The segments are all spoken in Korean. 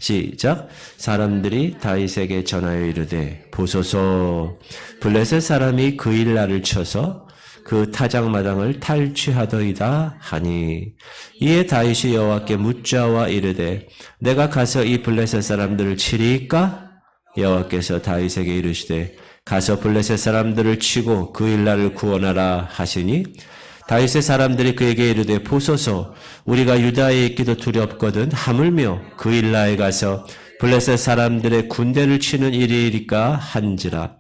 시작. 사람들이 다윗에게 전하여 이르되 보소서 블레셋 사람이 그 일날을 쳐서 그 타작마당을 탈취하더이다 하니 이에 다윗이 여호와께 묻자와 이르되 내가 가서 이 블레셋 사람들을 치리이까? 여호와께서 다윗에게 이르시되 가서 블레셋 사람들을 치고 그 일날을 구원하라 하시니 다윗의 사람들이 그에게 이르되 보소서 우리가 유다에 있기도 두렵거든 하물며 그 일라에 가서 블레셋 사람들의 군대를 치는 일이리까 한지라.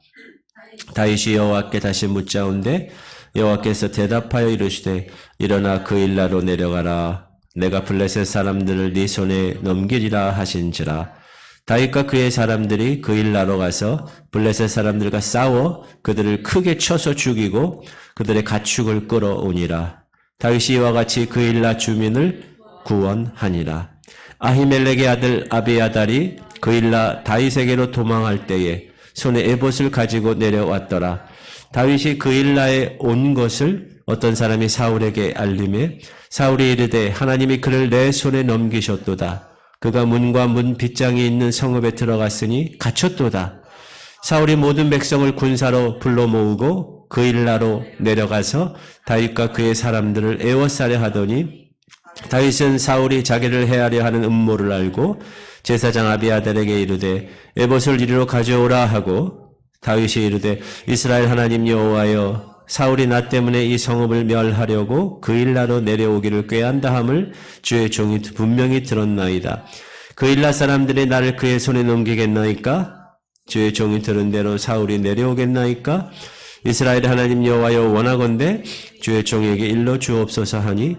다윗이 여호와께 다시 묻자온데 여호와께서 대답하여 이르시되 일어나 그 일라로 내려가라. 내가 블레셋 사람들을 네 손에 넘기리라 하신지라. 다윗과 그의 사람들이 그 일라로 가서 블레셋 사람들과 싸워 그들을 크게 쳐서 죽이고 그들의 가축을 끌어오니라. 다윗이 이와 같이 그 일라 주민을 구원하니라. 아히멜렉의 아들 아비아달이 그 일라 다윗에게로 도망할 때에 손에 에봇을 가지고 내려왔더라. 다윗이 그 일라에 온 것을 어떤 사람이 사울에게 알림해 사울이 이르되 하나님이 그를 내 손에 넘기셨도다. 그가 문과 문 빗장이 있는 성읍에 들어갔으니 갇혔도다. 사울이 모든 백성을 군사로 불러 모으고 그 일라로 내려가서 다윗과 그의 사람들을 애워싸려 하더니 다윗은 사울이 자기를 해하려 하는 음모를 알고 제사장 아비아달에게 이르되 에봇을 이리로 가져오라 하고 다윗이 이르되 이스라엘 하나님 여호와여 사울이 나 때문에 이 성읍을 멸하려고 그 일라로 내려오기를 꾀한다 함을 주의 종이 분명히 들었나이다. 그 일라 사람들이 나를 그의 손에 넘기겠나이까? 주의 종이 들은 대로 사울이 내려오겠나이까? 이스라엘 하나님 여호와여 원하건대 주의 종에게 일러 주옵소서 하니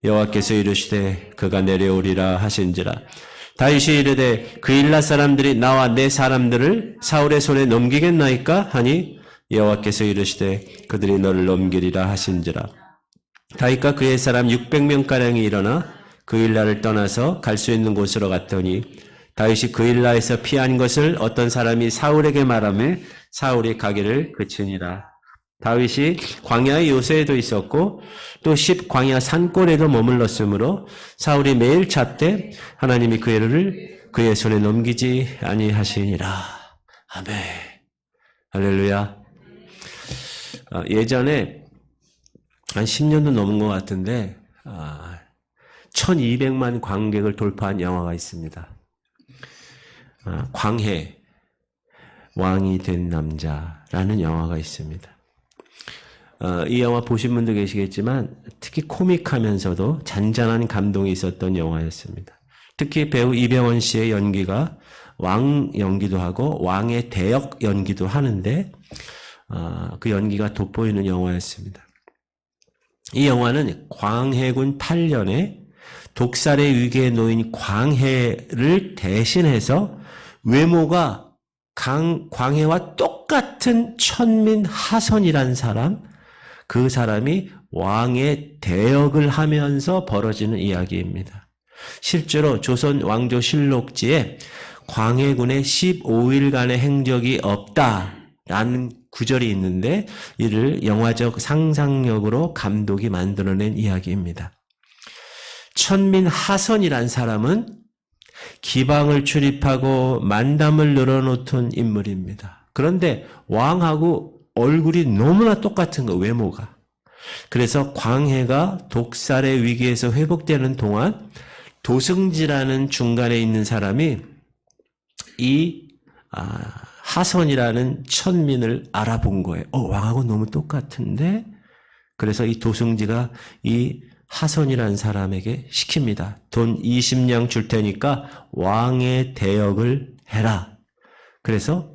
여호와께서 이르시되 그가 내려오리라 하신지라. 다윗이 이르되 그 일라 사람들이 나와 내 사람들을 사울의 손에 넘기겠나이까? 하니 여호와께서 이르시되 그들이 너를 넘기리라 하신지라. 다윗과 그의 사람 600명가량이 일어나 그 일라를 떠나서 갈 수 있는 곳으로 갔더니 다윗이 그 일라에서 피한 것을 어떤 사람이 사울에게 말하며 사울이 가기를 그치니라. 다윗이 광야의 요새에도 있었고 또 광야 산골에도 머물렀으므로 사울이 매일 찾되 하나님이 그의 손에 넘기지 아니하시니라. 아멘. 할렐루야. 예전에 한 10년도 넘은 것 같은데 1200만 관객을 돌파한 영화가 있습니다. 광해 왕이 된 남자라는 영화가 있습니다. 이 영화 보신 분도 계시겠지만 특히 코믹하면서도 잔잔한 감동이 있었던 영화였습니다. 특히 배우 이병헌 씨의 연기가 왕 연기도 하고 왕의 대역 연기도 하는데 그 연기가 돋보이는 영화였습니다. 이 영화는 광해군 8년에 독살의 위기에 놓인 광해를 대신해서 외모가 광해와 똑같은 천민 하선이라는 사람, 그 사람이 왕의 대역을 하면서 벌어지는 이야기입니다. 실제로 조선 왕조실록지에 광해군의 15일간의 행적이 없다라는 구절이 있는데 이를 영화적 상상력으로 감독이 만들어낸 이야기입니다. 천민 하선이란 사람은 기방을 출입하고 만담을 늘어놓던 인물입니다. 그런데 왕하고 얼굴이 너무나 똑같은 거, 외모가. 그래서 광해가 독살의 위기에서 회복되는 동안 도승지라는 중간에 있는 사람이 이 하선이라는 천민을 알아본 거예요. 왕하고 너무 똑같은데? 그래서 이 도승지가 이 하선이라는 사람에게 시킵니다. 돈 20냥 줄 테니까 왕의 대역을 해라. 그래서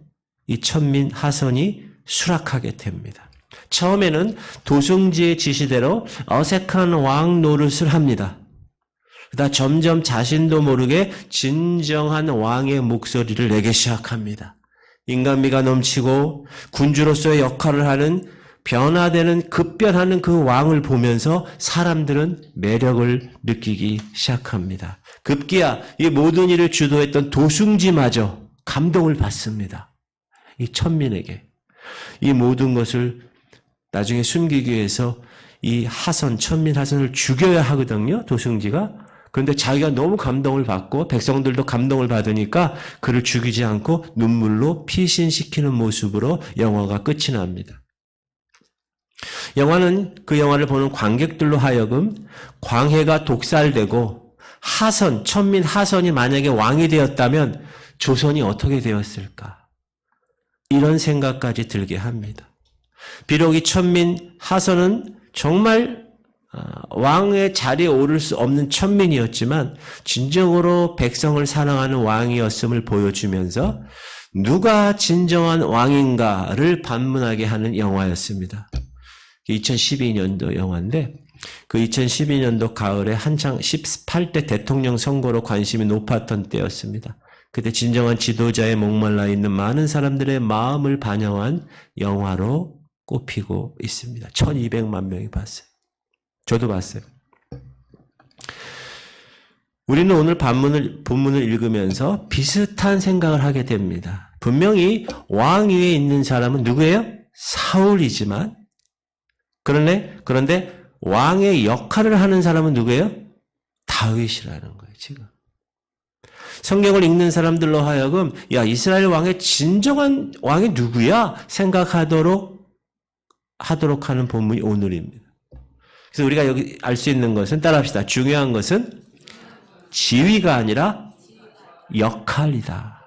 이 천민 하선이 수락하게 됩니다. 처음에는 도승지의 지시대로 어색한 왕 노릇을 합니다. 그러다 점점 자신도 모르게 진정한 왕의 목소리를 내기 시작합니다. 인간미가 넘치고 군주로서의 역할을 하는 변화되는 급변하는 그 왕을 보면서 사람들은 매력을 느끼기 시작합니다. 급기야 이 모든 일을 주도했던 도승지마저 감동을 받습니다. 이 천민에게. 이 모든 것을 나중에 숨기기 위해서 이 천민 하선을 죽여야 하거든요. 도승지가. 그런데 자기가 너무 감동을 받고 백성들도 감동을 받으니까 그를 죽이지 않고 눈물로 피신시키는 모습으로 영화가 끝이 납니다. 영화는 그 영화를 보는 관객들로 하여금 광해가 독살되고 천민 하선이 만약에 왕이 되었다면 조선이 어떻게 되었을까? 이런 생각까지 들게 합니다. 비록 이 천민 하선은 정말 왕의 자리에 오를 수 없는 천민이었지만 진정으로 백성을 사랑하는 왕이었음을 보여주면서 누가 진정한 왕인가를 반문하게 하는 영화였습니다. 2012년도 영화인데 그 2012년도 가을에 한창 18대 대통령 선거로 관심이 높았던 때였습니다. 그때 진정한 지도자에 목말라 있는 많은 사람들의 마음을 반영한 영화로 꼽히고 있습니다. 1200만 명이 봤어요. 저도 봤어요. 우리는 오늘 본문을 읽으면서 비슷한 생각을 하게 됩니다. 분명히 왕 위에 있는 사람은 누구예요? 사울이지만 그런데 왕의 역할을 하는 사람은 누구예요? 다윗이라는 거예요, 지금. 성경을 읽는 사람들로 하여금 야, 이스라엘 왕의 진정한 왕이 누구야? 생각하도록 하는 본문이 오늘입니다. 그래서 우리가 여기 알 수 있는 것은 따라합시다. 중요한 것은 지위가 아니라 역할이다.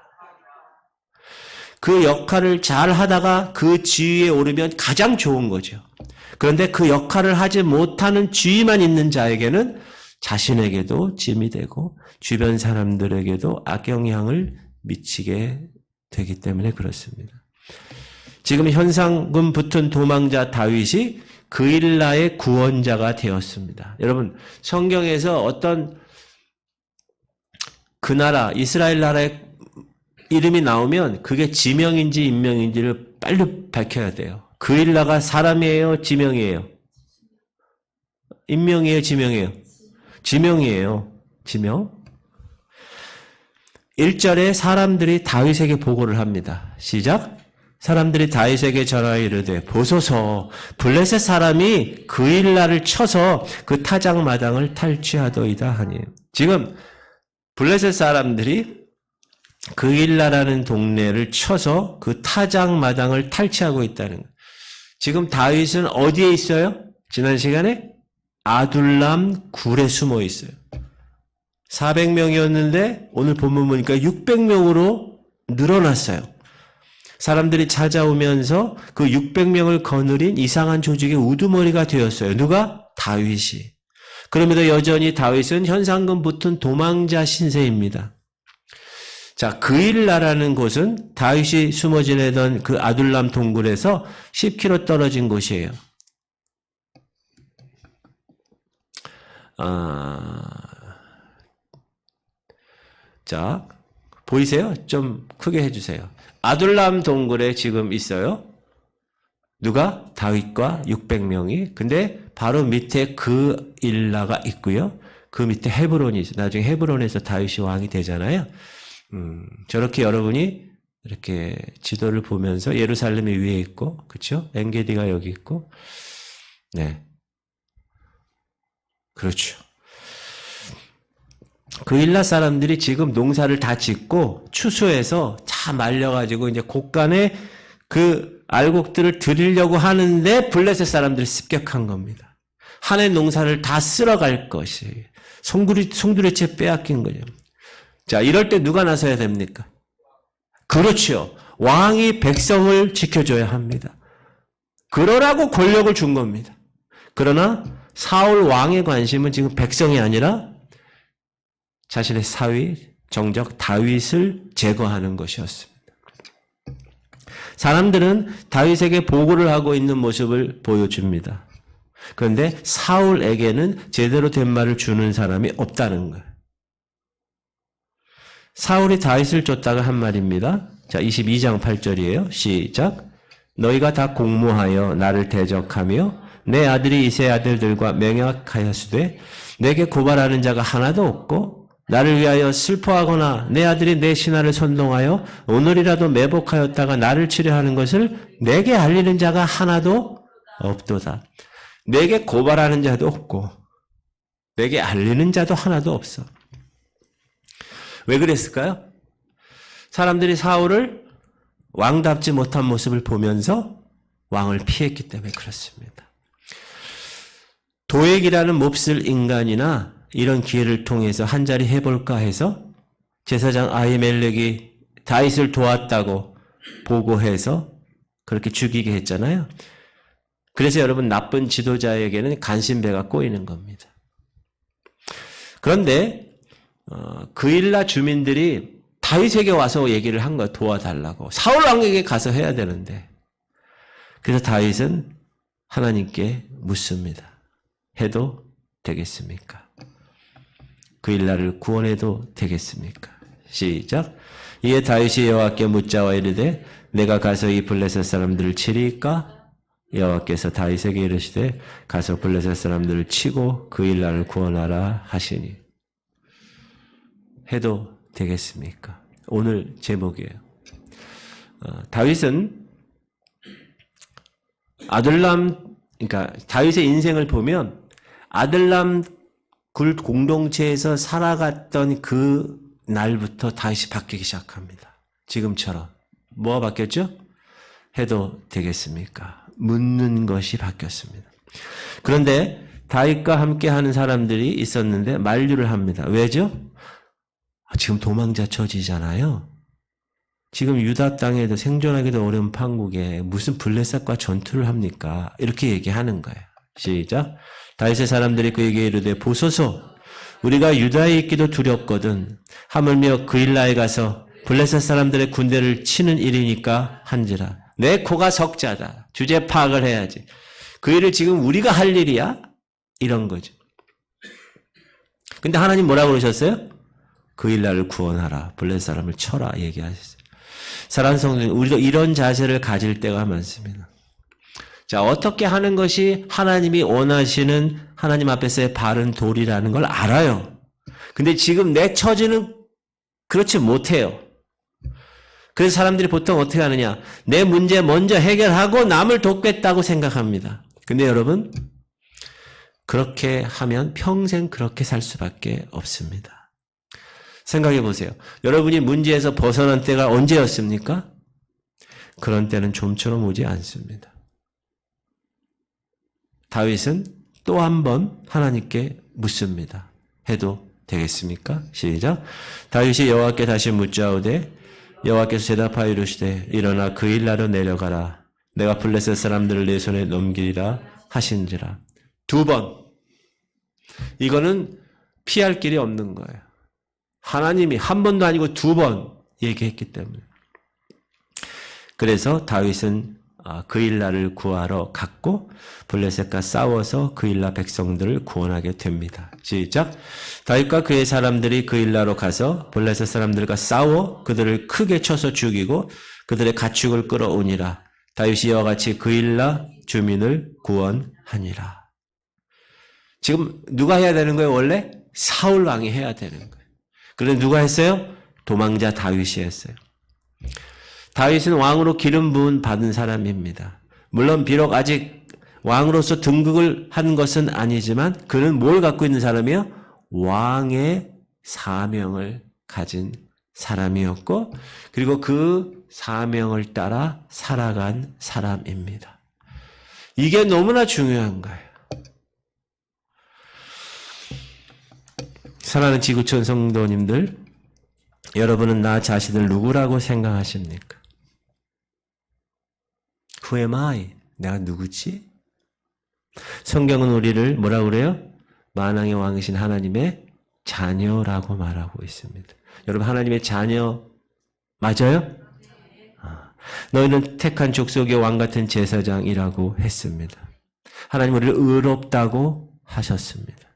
그 역할을 잘 하다가 그 지위에 오르면 가장 좋은 거죠. 그런데 그 역할을 하지 못하는 지위만 있는 자에게는 자신에게도 짐이 되고 주변 사람들에게도 악영향을 미치게 되기 때문에 그렇습니다. 지금 현상금 붙은 도망자 다윗이 그일라의 구원자가 되었습니다. 여러분, 성경에서 어떤 그 나라, 이스라엘 나라의 이름이 나오면 그게 지명인지 인명인지를 빨리 밝혀야 돼요. 그일라가 사람이에요? 지명이에요? 인명이에요? 지명이에요? 지명이에요. 지명. 1절에 사람들이 다윗에게 보고를 합니다. 시작. 사람들이 다윗에게 전하여 이르되 보소서 블레셋 사람이 그일라를 쳐서 그 타작마당을 탈취하더이다 하니. 지금 블레셋 사람들이 그일라라는 동네를 쳐서 그 타작마당을 탈취하고 있다는 거예요. 지금 다윗은 어디에 있어요? 지난 시간에 아둘람 굴에 숨어 있어요. 400명이었는데 오늘 본문 보니까 600명으로 늘어났어요. 사람들이 찾아오면서 그 600명을 거느린 이상한 조직의 우두머리가 되었어요. 누가? 다윗이. 그럼에도 여전히 다윗은 현상금 붙은 도망자 신세입니다. 자, 그일라라는 곳은 다윗이 숨어 지내던 그 아둘람 동굴에서 10km 떨어진 곳이에요. 자, 보이세요? 좀 크게 해주세요. 아둘람 동굴에 지금 있어요. 누가? 다윗과 600명이. 근데 바로 밑에 그일라가 있고요. 그 밑에 헤브론이 있어요. 나중에 헤브론에서 다윗이 왕이 되잖아요. 저렇게 여러분이 이렇게 지도를 보면서 예루살렘이 위에 있고, 그렇죠? 엔게디가 여기 있고, 네, 그렇죠. 그일라 사람들이 지금 농사를 다 짓고 추수해서 다 말려가지고 이제 곳간에 그 알곡들을 드리려고 하는데 블레셋 사람들이 습격한 겁니다. 한 해 농사를 다 쓸어갈 것이 송두리째 빼앗긴 거죠. 자, 이럴 때 누가 나서야 됩니까? 그렇죠. 왕이 백성을 지켜줘야 합니다. 그러라고 권력을 준 겁니다. 그러나 사울 왕의 관심은 지금 백성이 아니라 자신의 사위, 정적 다윗을 제거하는 것이었습니다. 사람들은 다윗에게 보고를 하고 있는 모습을 보여줍니다. 그런데 사울에게는 제대로 된 말을 주는 사람이 없다는 거예요. 사울이 다윗을 쫓다가 한 말입니다. 자, 22장 8절이에요. 시작. 너희가 다 공모하여 나를 대적하며 내 아들이 이세 아들들과 맹약하였으되 내게 고발하는 자가 하나도 없고 나를 위하여 슬퍼하거나 내 아들이 내 신하를 선동하여 오늘이라도 매복하였다가 나를 치려하는 것을 내게 알리는 자가 하나도 없도다. 내게 고발하는 자도 없고 내게 알리는 자도 하나도 없어. 왜 그랬을까요? 사람들이 사울을 왕답지 못한 모습을 보면서 왕을 피했기 때문에 그렇습니다. 도액이라는 몹쓸 인간이나 이런 기회를 통해서 한자리 해볼까 해서 제사장 아히멜렉이 다윗을 도왔다고 보고해서 그렇게 죽이게 했잖아요. 그래서 여러분 나쁜 지도자에게는 간신배가 꼬이는 겁니다. 그런데 그일라 주민들이 다윗에게 와서 얘기를 한 거야. 도와달라고. 사울 왕에게 가서 해야 되는데. 그래서 다윗은 하나님께 묻습니다. 해도 되겠습니까? 그일라를 구원해도 되겠습니까? 시작. 이에 다윗이 여호와께 묻자와 이르되 내가 가서 이 블레셋 사람들을 치리까? 여호와께서 다윗에게 이르시되 가서 블레셋 사람들을 치고 그일라를 구원하라 하시니. 해도 되겠습니까? 오늘 제목이에요. 다윗은 그러니까 다윗의 인생을 보면 아들람 굴 공동체에서 살아갔던 그 날부터 다윗이 바뀌기 시작합니다. 지금처럼. 뭐가 바뀌었죠? 해도 되겠습니까? 묻는 것이 바뀌었습니다. 그런데 다윗과 함께하는 사람들이 있었는데 만류를 합니다. 왜죠? 지금 도망자 처지잖아요. 지금 유다 땅에도 생존하기도 어려운 판국에 무슨 블레셋과 전투를 합니까? 이렇게 얘기하는 거예요. 시작. 다윗의 사람들이 그에게 이르되 보소서 우리가 유다에 있기도 두렵거든 하물며 그일라에 가서 블레셋 사람들의 군대를 치는 일이니까 한지라. 내 코가 석자다. 주제 파악을 해야지. 그 일을 지금 우리가 할 일이야? 이런 거죠. 근데 하나님 뭐라고 그러셨어요? 그일라를 구원하라. 블레셋 사람을 쳐라. 얘기하셨어요. 사랑하는 성도님, 우리도 이런 자세를 가질 때가 많습니다. 자, 어떻게 하는 것이 하나님이 원하시는 하나님 앞에서의 바른 도리라는 걸 알아요. 근데 지금 내 처지는 그렇지 못해요. 그래서 사람들이 보통 어떻게 하느냐? 내 문제 먼저 해결하고 남을 돕겠다고 생각합니다. 근데 여러분, 그렇게 하면 평생 그렇게 살 수밖에 없습니다. 생각해 보세요. 여러분이 문제에서 벗어난 때가 언제였습니까? 그런 때는 좀처럼 오지 않습니다. 다윗은 또 한 번 하나님께 묻습니다. 해도 되겠습니까? 시작. 다윗이 여호와께 다시 묻자오되 여호와께서 대답하여 이르시되 일어나 그일라로 내려가라. 내가 블레셋 사람들을 내 손에 넘기리라 하신지라. 두 번. 이거는 피할 길이 없는 거예요. 하나님이 한 번도 아니고 두 번 얘기했기 때문에. 그래서 다윗은 그일라를 구하러 갔고 블레셋과 싸워서 그일라 백성들을 구원하게 됩니다. 시작. 다윗과 그의 사람들이 그일라로 가서 블레셋 사람들과 싸워 그들을 크게 쳐서 죽이고 그들의 가축을 끌어오니라. 다윗이 이와 같이 그일라 주민을 구원하니라. 지금 누가 해야 되는 거예요? 원래 사울 왕이 해야 되는 거예요. 그런데 누가 했어요? 도망자 다윗이 했어요. 다윗은 왕으로 기름 부음 받은 사람입니다. 물론 비록 아직 왕으로서 등극을 한 것은 아니지만 그는 뭘 갖고 있는 사람이요? 왕의 사명을 가진 사람이었고 그리고 그 사명을 따라 살아간 사람입니다. 이게 너무나 중요한 거예요. 사랑하는 지구촌 성도님들, 여러분은 나 자신을 누구라고 생각하십니까? Who am I? 내가 누구지? 성경은 우리를 뭐라고 그래요? 만왕의 왕이신 하나님의 자녀라고 말하고 있습니다. 여러분 하나님의 자녀 맞아요? 너희는 택한 족속의 왕 같은 제사장이라고 했습니다. 하나님 우리를 의롭다고 하셨습니다.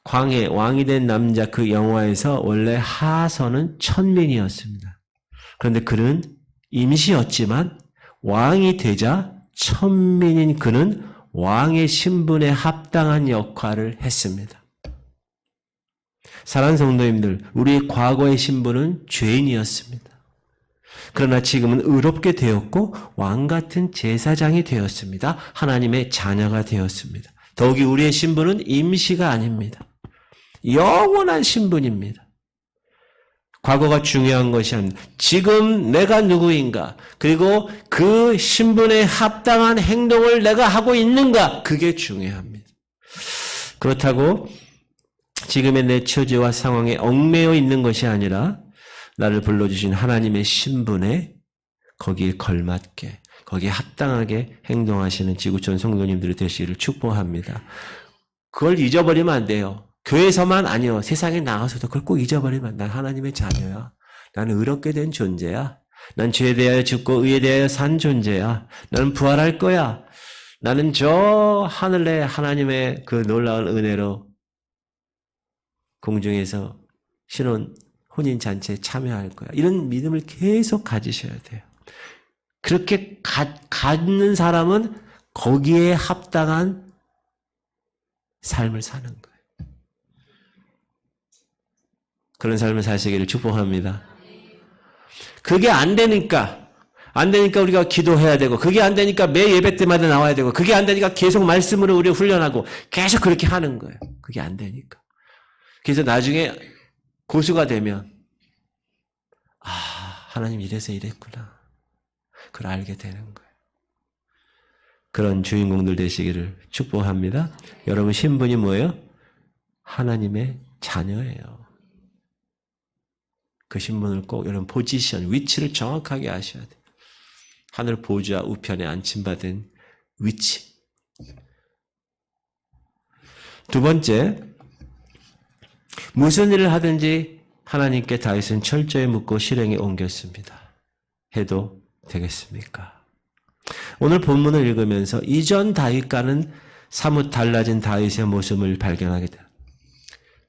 광해 왕이 된 남자 그 영화에서 원래 하선은 천민이었습니다. 그런데 그는 임시였지만 왕이 되자 천민인 그는 왕의 신분에 합당한 역할을 했습니다. 사랑하는 성도님들, 우리의 과거의 신분은 죄인이었습니다. 그러나 지금은 의롭게 되었고 왕 같은 제사장이 되었습니다. 하나님의 자녀가 되었습니다. 더욱이 우리의 신분은 임시가 아닙니다. 영원한 신분입니다. 과거가 중요한 것이 아닙니다. 지금 내가 누구인가, 그리고 그 신분에 합당한 행동을 내가 하고 있는가, 그게 중요합니다. 그렇다고 지금의 내 처지와 상황에 얽매여 있는 것이 아니라 나를 불러주신 하나님의 신분에 거기에 걸맞게, 거기에 합당하게 행동하시는 지구촌 성도님들이 되시기를 축복합니다. 그걸 잊어버리면 안 돼요. 교회에서만 아니요. 세상에 나가서도 그걸 꼭 잊어버리면 난 하나님의 자녀야. 나는 의롭게 된 존재야. 난 죄에 대하여 죽고 의에 대하여 산 존재야. 나는 부활할 거야. 나는 저 하늘에 하나님의 그 놀라운 은혜로 공중에서 신혼 혼인잔치에 참여할 거야. 이런 믿음을 계속 가지셔야 돼요. 그렇게 갖는 사람은 거기에 합당한 삶을 사는 거예요. 그런 삶을 사시기를 축복합니다. 그게 안 되니까 우리가 기도해야 되고, 그게 안 되니까 매 예배 때마다 나와야 되고, 그게 안 되니까 계속 말씀으로 우리 훈련하고 계속 그렇게 하는 거예요. 그게 안 되니까. 그래서 나중에 고수가 되면 하나님 이래서 이랬구나. 그걸 알게 되는 거예요. 그런 주인공들 되시기를 축복합니다. 여러분 신분이 뭐예요? 하나님의 자녀예요. 그 신분을 꼭 여러분 포지션, 위치를 정확하게 아셔야 돼요. 하늘 보좌 우편에 안침받은 위치. 두 번째, 무슨 일을 하든지 하나님께 다윗은 철저히 묻고 실행에 옮겼습니다. 해도 되겠습니까? 오늘 본문을 읽으면서 이전 다윗과는 사뭇 달라진 다윗의 모습을 발견하게 됩니다.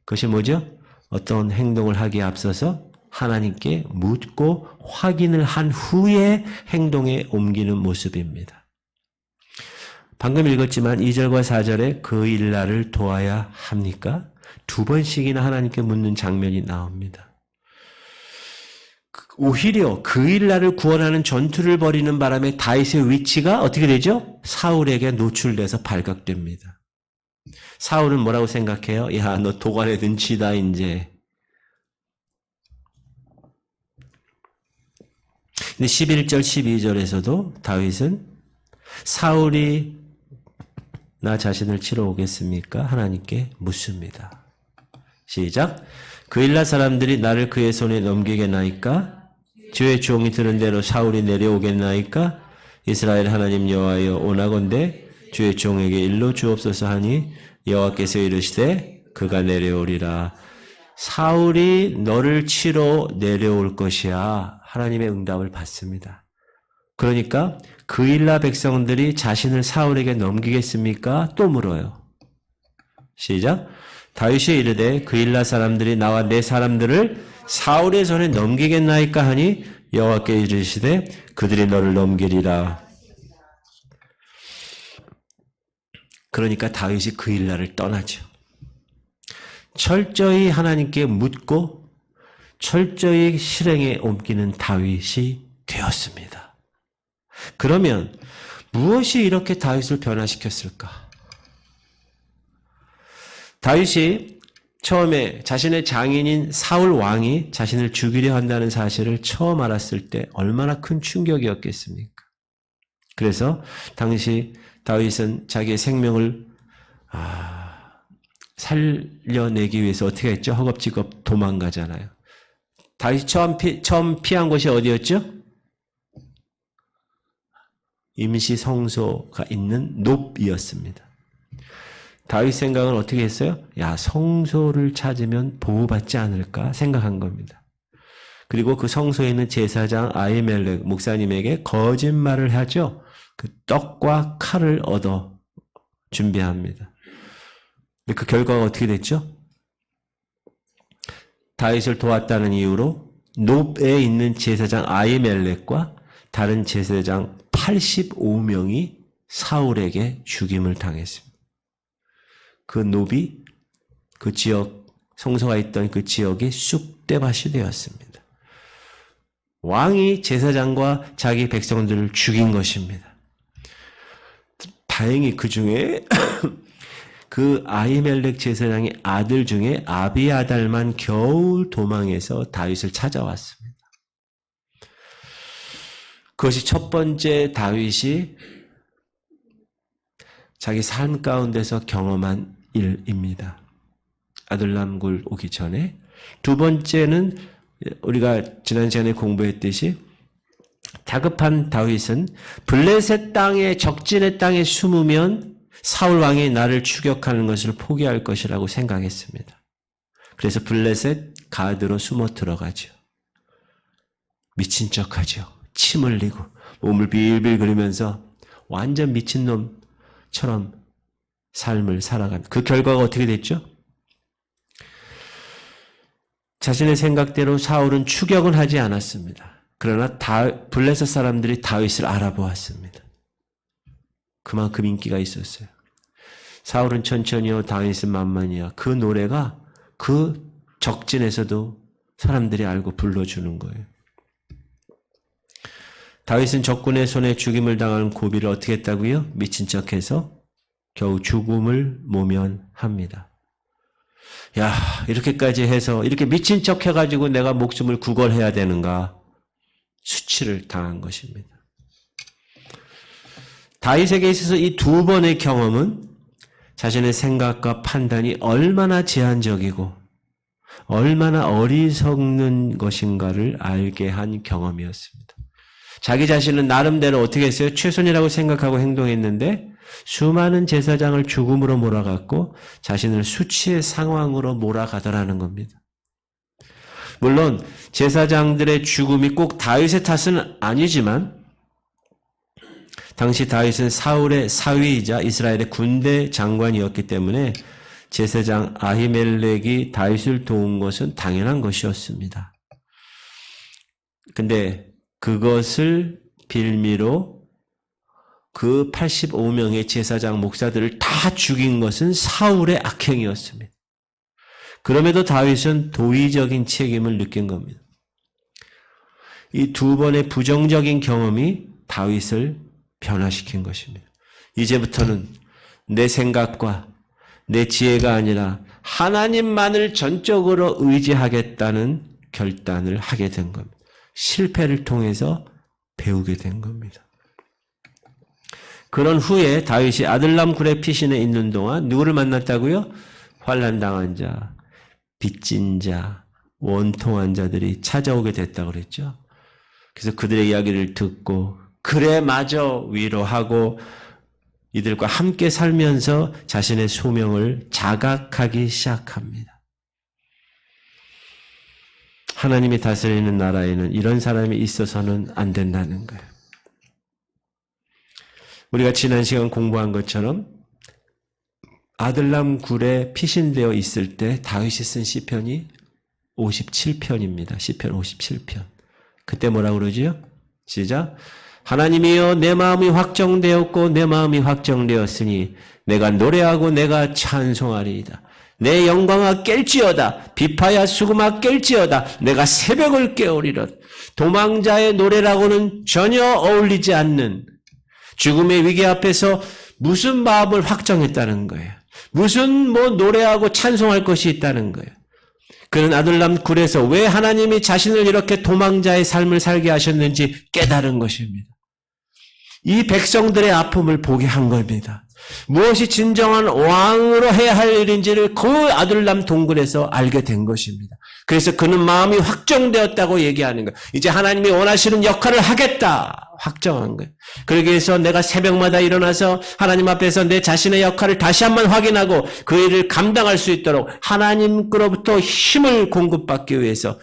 그것이 뭐죠? 어떤 행동을 하기에 앞서서 하나님께 묻고 확인을 한 후에 행동에 옮기는 모습입니다. 방금 읽었지만 2절과 4절에 그 일날을 도와야 합니까? 두 번씩이나 하나님께 묻는 장면이 나옵니다. 오히려 그 일날을 구원하는 전투를 벌이는 바람에 다윗의 위치가 어떻게 되죠? 사울에게 노출돼서 발각됩니다. 사울은 뭐라고 생각해요? 야, 너 도관에 든치다 이제. 근데 11절, 12절에서도 다윗은 사울이 나 자신을 치러 오겠습니까? 하나님께 묻습니다. 시작. 그 일날 사람들이 나를 그의 손에 넘기겠나이까? 주의 종이 들은 대로 사울이 내려오겠나이까? 이스라엘 하나님 여호와여 오나건대 주의 종에게 일로 주옵소서 하니 여호와께서 이르시되 그가 내려오리라. 사울이 너를 치러 내려올 것이야. 하나님의 응답을 받습니다. 그러니까 그 일날 백성들이 자신을 사울에게 넘기겠습니까? 또 물어요. 시작. 다윗이 이르되 그 일날 사람들이 나와 내 사람들을 사울의 손에 넘기겠나이까 하니 여호와께 이르시되 그들이 너를 넘기리라. 그러니까 다윗이 그 일날을 떠나죠. 철저히 하나님께 묻고 철저히 실행에 옮기는 다윗이 되었습니다. 그러면 무엇이 이렇게 다윗을 변화시켰을까? 다윗이 처음에 자신의 장인인 사울 왕이 자신을 죽이려 한다는 사실을 처음 알았을 때 얼마나 큰 충격이었겠습니까? 그래서 당시 다윗은 자기의 생명을 살려내기 위해서 어떻게 했죠? 허겁지겁 도망가잖아요. 다윗이 처음 피한 곳이 어디였죠? 임시 성소가 있는 놉이었습니다. 다윗 생각은 어떻게 했어요? 야, 성소를 찾으면 보호받지 않을까 생각한 겁니다. 그리고 그 성소에 있는 제사장 아히멜렉 목사님에게 거짓말을 하죠. 그 떡과 칼을 얻어 준비합니다. 그 결과가 어떻게 됐죠? 다윗을 도왔다는 이유로 놉에 있는 제사장 아히멜렉과 다른 제사장 85명이 사울에게 죽임을 당했습니다. 그 놉이 그 지역, 성소가 있던 그 지역이 쑥대밭이 되었습니다. 왕이 제사장과 자기 백성들을 죽인 것입니다. 다행히 그 중에 그 아히멜렉 제사장의 아들 중에 아비아달만 겨우 도망해서 다윗을 찾아왔습니다. 그것이 첫 번째 다윗이 자기 삶 가운데서 경험한 일입니다. 아둘람 굴 오기 전에. 두 번째는 우리가 지난 시간에 공부했듯이 다급한 다윗은 블레셋 땅에 적진의 땅에 숨으면 사울 왕이 나를 추격하는 것을 포기할 것이라고 생각했습니다. 그래서 블레셋 가드로 숨어 들어가죠. 미친 척하죠. 침 흘리고 몸을 빌빌 그리면서 완전 미친놈처럼 삶을 살아간 그 결과가 어떻게 됐죠? 자신의 생각대로 사울은 추격은 하지 않았습니다. 그러나 블레셋 사람들이 다윗을 알아보았습니다. 그만큼 인기가 있었어요. 사울은 천천히요, 다윗은 만만히요. 그 노래가 그 적진에서도 사람들이 알고 불러주는 거예요. 다윗은 적군의 손에 죽임을 당하는 고비를 어떻게 했다고요? 미친 척해서 겨우 죽음을 모면합니다. 야, 이렇게까지 해서 이렇게 미친 척 해가지고 내가 목숨을 구걸해야 되는가? 수치를 당한 것입니다. 다윗에게 있어서 이 두 번의 경험은 자신의 생각과 판단이 얼마나 제한적이고 얼마나 어리석는 것인가를 알게 한 경험이었습니다. 자기 자신은 나름대로 어떻게 했어요? 최선이라고 생각하고 행동했는데 수많은 제사장을 죽음으로 몰아갔고 자신을 수치의 상황으로 몰아가더라는 겁니다. 물론 제사장들의 죽음이 꼭 다윗의 탓은 아니지만 당시 다윗은 사울의 사위이자 이스라엘의 군대 장관이었기 때문에 제사장 아히멜렉이 다윗을 도운 것은 당연한 것이었습니다. 근데 그것을 빌미로 그 85명의 제사장 목사들을 다 죽인 것은 사울의 악행이었습니다. 그럼에도 다윗은 도의적인 책임을 느낀 겁니다. 이 두 번의 부정적인 경험이 다윗을 변화시킨 것입니다. 이제부터는 내 생각과 내 지혜가 아니라 하나님만을 전적으로 의지하겠다는 결단을 하게 된 겁니다. 실패를 통해서 배우게 된 겁니다. 그런 후에 다윗이 아들람 굴의 피신에 있는 동안 누구를 만났다고요? 환난당한 자, 빚진 자, 원통한 자들이 찾아오게 됐다고 그랬죠. 그래서 그들의 이야기를 듣고 그래 마저 위로하고 이들과 함께 살면서 자신의 소명을 자각하기 시작합니다. 하나님이 다스리는 나라에는 이런 사람이 있어서는 안 된다는 거예요. 우리가 지난 시간 공부한 것처럼 아들람 굴에 피신되어 있을 때 다윗이 쓴 시편이 57편입니다. 시편 57편. 그때 뭐라고 그러지요? 시작. 하나님이여 내 마음이 확정되었고 내 마음이 확정되었으니 내가 노래하고 내가 찬송하리이다. 내 영광아 깰지어다. 비파야 수금아 깰지어다. 내가 새벽을 깨우리라. 도망자의 노래라고는 전혀 어울리지 않는 죽음의 위기 앞에서 무슨 마음을 확정했다는 거예요. 무슨 노래하고 찬송할 것이 있다는 거예요. 그는 아들람 굴에서 왜 하나님이 자신을 이렇게 도망자의 삶을 살게 하셨는지 깨달은 것입니다. 이 백성들의 아픔을 보게 한 겁니다. 무엇이 진정한 왕으로 해야 할 일인지를 그 아들람 동굴에서 알게 된 것입니다. 그래서 그는 마음이 확정되었다고 얘기하는 거예요. 이제 하나님이 원하시는 역할을 하겠다 확정한 거예요. 그러기 위해서 내가 새벽마다 일어나서 하나님 앞에서 내 자신의 역할을 다시 한번 확인하고 그 일을 감당할 수 있도록 하나님께로부터 힘을 공급받기 위해서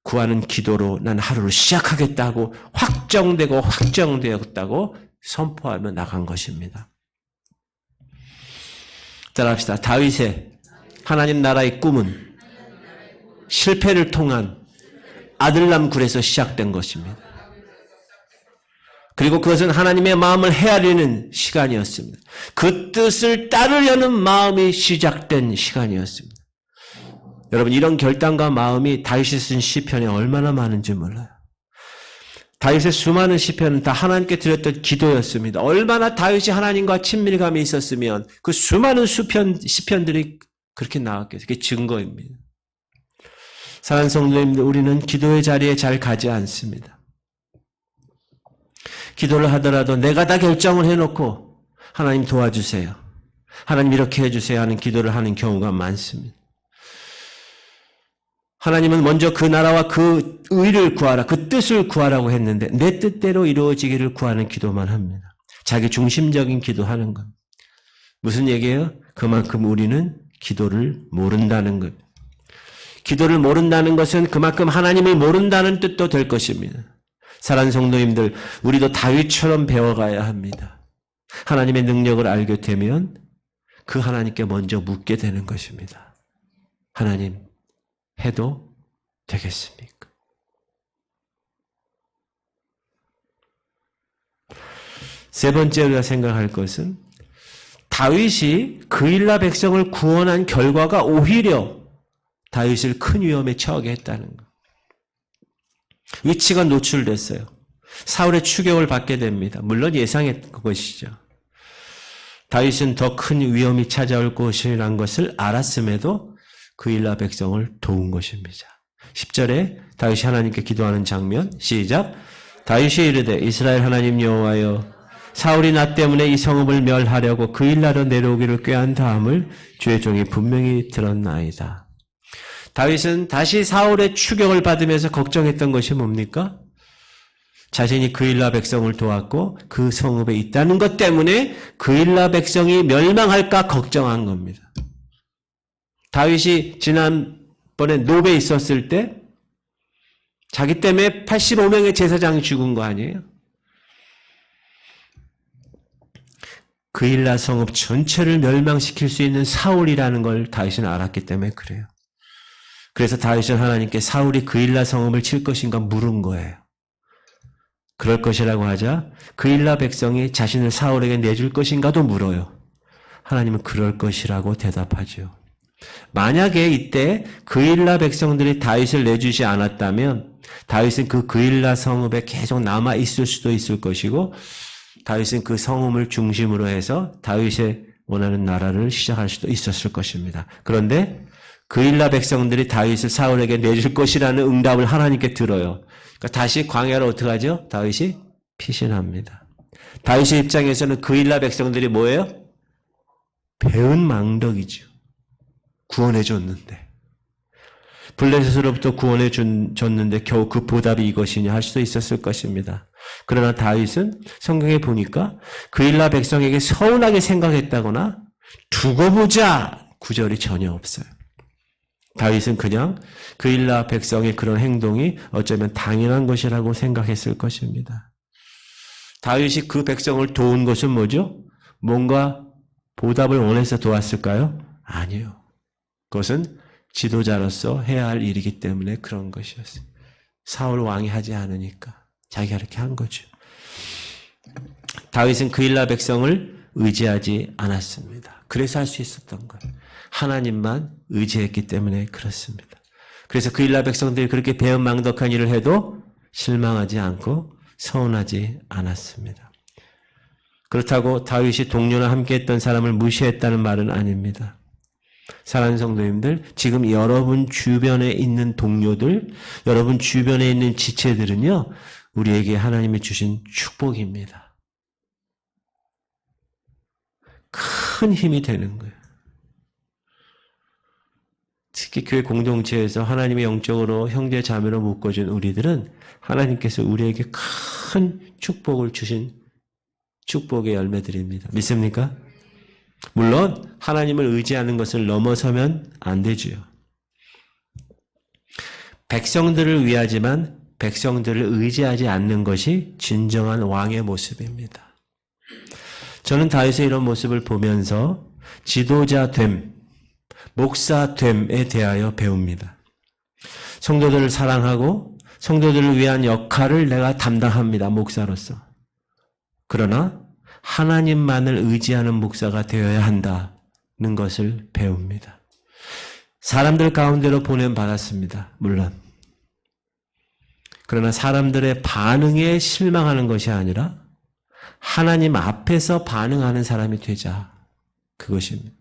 구하는 기도로 난 하루를 시작하겠다고 확정되고 확정되었다고 선포하며 나간 것입니다. 따라합시다. 다윗의 하나님 나라의 꿈은 실패를 통한 아들람 굴에서 시작된 것입니다. 그리고 그것은 하나님의 마음을 헤아리는 시간이었습니다. 그 뜻을 따르려는 마음이 시작된 시간이었습니다. 여러분 이런 결단과 마음이 다윗이 쓴 시편에 얼마나 많은지 몰라요. 다윗의 수많은 시편은 다 하나님께 드렸던 기도였습니다. 얼마나 다윗이 하나님과 친밀감이 있었으면 그 수많은 시편들이 그렇게 나왔겠어요. 그게 증거입니다. 사랑하는 성도님들, 우리는 기도의 자리에 잘 가지 않습니다. 기도를 하더라도 내가 다 결정을 해놓고 하나님 도와주세요, 하나님 이렇게 해주세요 하는 기도를 하는 경우가 많습니다. 하나님은 먼저 그 나라와 그 의를 구하라, 그 뜻을 구하라고 했는데 내 뜻대로 이루어지기를 구하는 기도만 합니다. 자기 중심적인 기도하는 것. 무슨 얘기예요? 그만큼 우리는 기도를 모른다는 것. 기도를 모른다는 것은 그만큼 하나님을 모른다는 뜻도 될 것입니다. 사랑하는 성도님들, 우리도 다윗처럼 배워가야 합니다. 하나님의 능력을 알게 되면 그 하나님께 먼저 묻게 되는 것입니다. 하나님, 해도 되겠습니까? 세 번째 우리가 생각할 것은 다윗이 그일라 백성을 구원한 결과가 오히려 다윗을 큰 위험에 처하게 했다는 것. 위치가 노출됐어요. 사울의 추격을 받게 됩니다. 물론 예상했던 것이죠. 다윗은 더 큰 위험이 찾아올 것이라는 것을 알았음에도 그일라 백성을 도운 것입니다. 10절에 다윗이 하나님께 기도하는 장면, 시작. 다윗이 이르되 이스라엘 하나님 여호와여, 사울이 나 때문에 이 성읍을 멸하려고 그일라로 내려오기를 꾀한 다음을 주의 종이 분명히 들었나이다. 다윗은 다시 사울의 추격을 받으면서 걱정했던 것이 뭡니까? 자신이 그일라 백성을 도왔고 그 성읍에 있다는 것 때문에 그일라 백성이 멸망할까 걱정한 겁니다. 다윗이 지난번에 노베에 있었을 때 자기 때문에 85명의 제사장이 죽은 거 아니에요? 그일라 성읍 전체를 멸망시킬 수 있는 사울이라는 걸 다윗은 알았기 때문에 그래요. 그래서 다윗은 하나님께 사울이 그일라 성읍을 칠 것인가 물은 거예요. 그럴 것이라고 하자 그일라 백성이 자신을 사울에게 내줄 것인가도 물어요. 하나님은 그럴 것이라고 대답하죠. 만약에 이때 그일라 백성들이 다윗을 내주지 않았다면 다윗은 그 그일라 성읍에 계속 남아 있을 수도 있을 것이고 다윗은 그 성읍을 중심으로 해서 다윗의 원하는 나라를 시작할 수도 있었을 것입니다. 그런데 그일라 백성들이 다윗을 사울에게 내줄 것이라는 응답을 하나님께 들어요. 그러니까 다시 광야로 어떻게 하죠? 다윗이 피신합니다. 다윗의 입장에서는 그일라 백성들이 뭐예요? 배은 망덕이죠. 구원해 줬는데. 블레셋으로부터 구원해 줬는데 겨우 그 보답이 이것이냐 할 수도 있었을 것입니다. 그러나 다윗은 성경에 보니까 그일라 백성에게 서운하게 생각했다거나 두고 보자 구절이 전혀 없어요. 다윗은 그냥 그일라 백성의 그런 행동이 어쩌면 당연한 것이라고 생각했을 것입니다. 다윗이 그 백성을 도운 것은 뭐죠? 뭔가 보답을 원해서 도왔을까요? 아니요. 그것은 지도자로서 해야 할 일이기 때문에 그런 것이었어요. 사울 왕이 하지 않으니까 자기가 이렇게 한 거죠. 다윗은 그일라 백성을 의지하지 않았습니다. 그래서 할 수 있었던 거예요. 하나님만 의지했기 때문에 그렇습니다. 그래서 그일라 백성들이 그렇게 배은망덕한 일을 해도 실망하지 않고 서운하지 않았습니다. 그렇다고 다윗이 동료나 함께했던 사람을 무시했다는 말은 아닙니다. 사랑하는 성도님들, 지금 여러분 주변에 있는 동료들, 여러분 주변에 있는 지체들은요, 우리에게 하나님이 주신 축복입니다. 큰 힘이 되는 거예요. 특히 교회 공동체에서 하나님의 영적으로 형제 자매로 묶어준 우리들은 하나님께서 우리에게 큰 축복을 주신 축복의 열매들입니다. 믿습니까? 물론 하나님을 의지하는 것을 넘어서면 안 되지요. 백성들을 위하지만 백성들을 의지하지 않는 것이 진정한 왕의 모습입니다. 저는 다윗의 이런 모습을 보면서 지도자됨, 목사됨에 대하여 배웁니다. 성도들을 사랑하고 성도들을 위한 역할을 내가 담당합니다. 목사로서. 그러나 하나님만을 의지하는 목사가 되어야 한다는 것을 배웁니다. 사람들 가운데로 보냄받았습니다. 물론. 그러나 사람들의 반응에 실망하는 것이 아니라 하나님 앞에서 반응하는 사람이 되자. 그것입니다.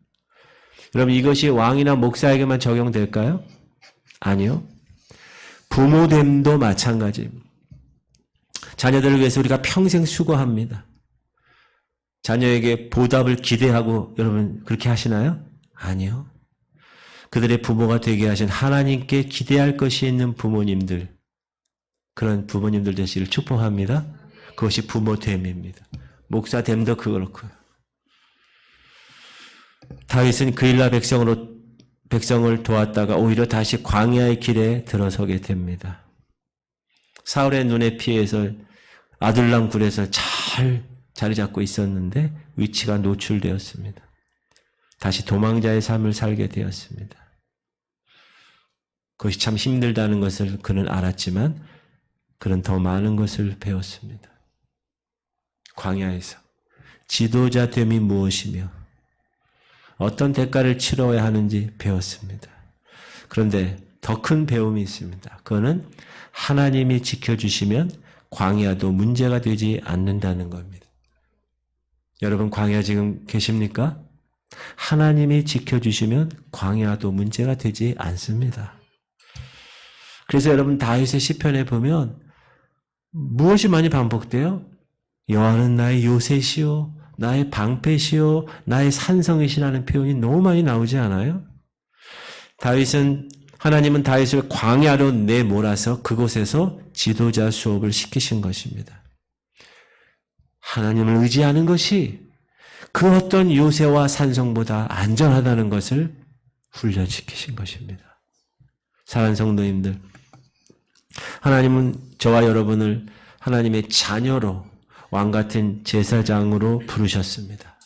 여러분, 이것이 왕이나 목사에게만 적용될까요? 아니요. 부모됨도 마찬가지입니다. 자녀들을 위해서 우리가 평생 수고합니다. 자녀에게 보답을 기대하고 여러분 그렇게 하시나요? 아니요. 그들의 부모가 되게 하신 하나님께 기대할 것이 있는 부모님들, 그런 부모님들 되시기를 축복합니다. 그것이 부모됨입니다. 목사됨도 그렇고요. 다윗은 그일라 백성을 도왔다가 오히려 다시 광야의 길에 들어서게 됩니다. 사울의 눈에 피해서 아둘람 굴에서 잘 자리 잡고 있었는데 위치가 노출되었습니다. 다시 도망자의 삶을 살게 되었습니다. 그것이 참 힘들다는 것을 그는 알았지만 그는 더 많은 것을 배웠습니다. 광야에서 지도자됨이 무엇이며 어떤 대가를 치러야 하는지 배웠습니다. 그런데 더 큰 배움이 있습니다. 그거는 하나님이 지켜주시면 광야도 문제가 되지 않는다는 겁니다. 여러분 광야 지금 계십니까? 하나님이 지켜주시면 광야도 문제가 되지 않습니다. 그래서 여러분 다윗의 시편에 보면 무엇이 많이 반복돼요? 여호와는 나의 요새시요 나의 방패시요 나의 산성이시라는 표현이 너무 많이 나오지 않아요? 하나님은 다윗을 광야로 내몰아서 그곳에서 지도자 수업을 시키신 것입니다. 하나님을 의지하는 것이 그 어떤 요새와 산성보다 안전하다는 것을 훈련시키신 것입니다. 사랑하는 성도님들, 하나님은 저와 여러분을 하나님의 자녀로 왕같은 제사장으로 부르셨습니다.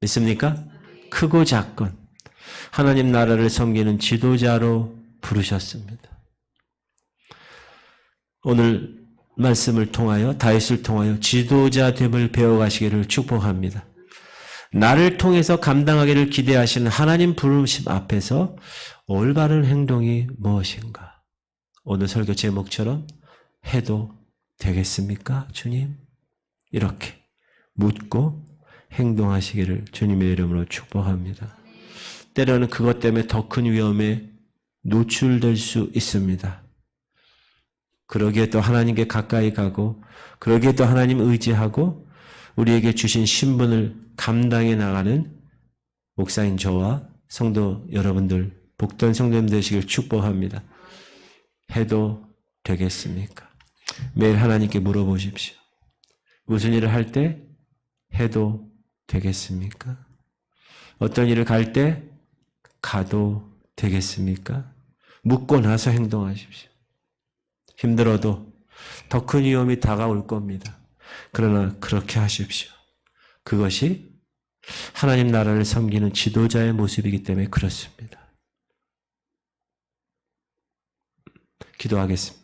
믿습니까? 크고 작건 하나님 나라를 섬기는 지도자로 부르셨습니다. 오늘 말씀을 통하여 다윗을 통하여 지도자됨을 배워가시기를 축복합니다. 나를 통해서 감당하기를 기대하시는 하나님 부르심 앞에서 올바른 행동이 무엇인가? 오늘 설교 제목처럼 해도 되겠습니까, 주님? 이렇게 묻고 행동하시기를 주님의 이름으로 축복합니다. 때로는 그것 때문에 더 큰 위험에 노출될 수 있습니다. 그러기에 또 하나님께 가까이 가고 그러기에 또 하나님 의지하고 우리에게 주신 신분을 감당해 나가는 목사인 저와 성도 여러분들, 복된 성도님 되시길 축복합니다. 해도 되겠습니까? 매일 하나님께 물어보십시오. 무슨 일을 할 때 해도 되겠습니까? 어떤 일을 갈 때 가도 되겠습니까? 묻고 나서 행동하십시오. 힘들어도 더 큰 위험이 다가올 겁니다. 그러나 그렇게 하십시오. 그것이 하나님 나라를 섬기는 지도자의 모습이기 때문에 그렇습니다. 기도하겠습니다.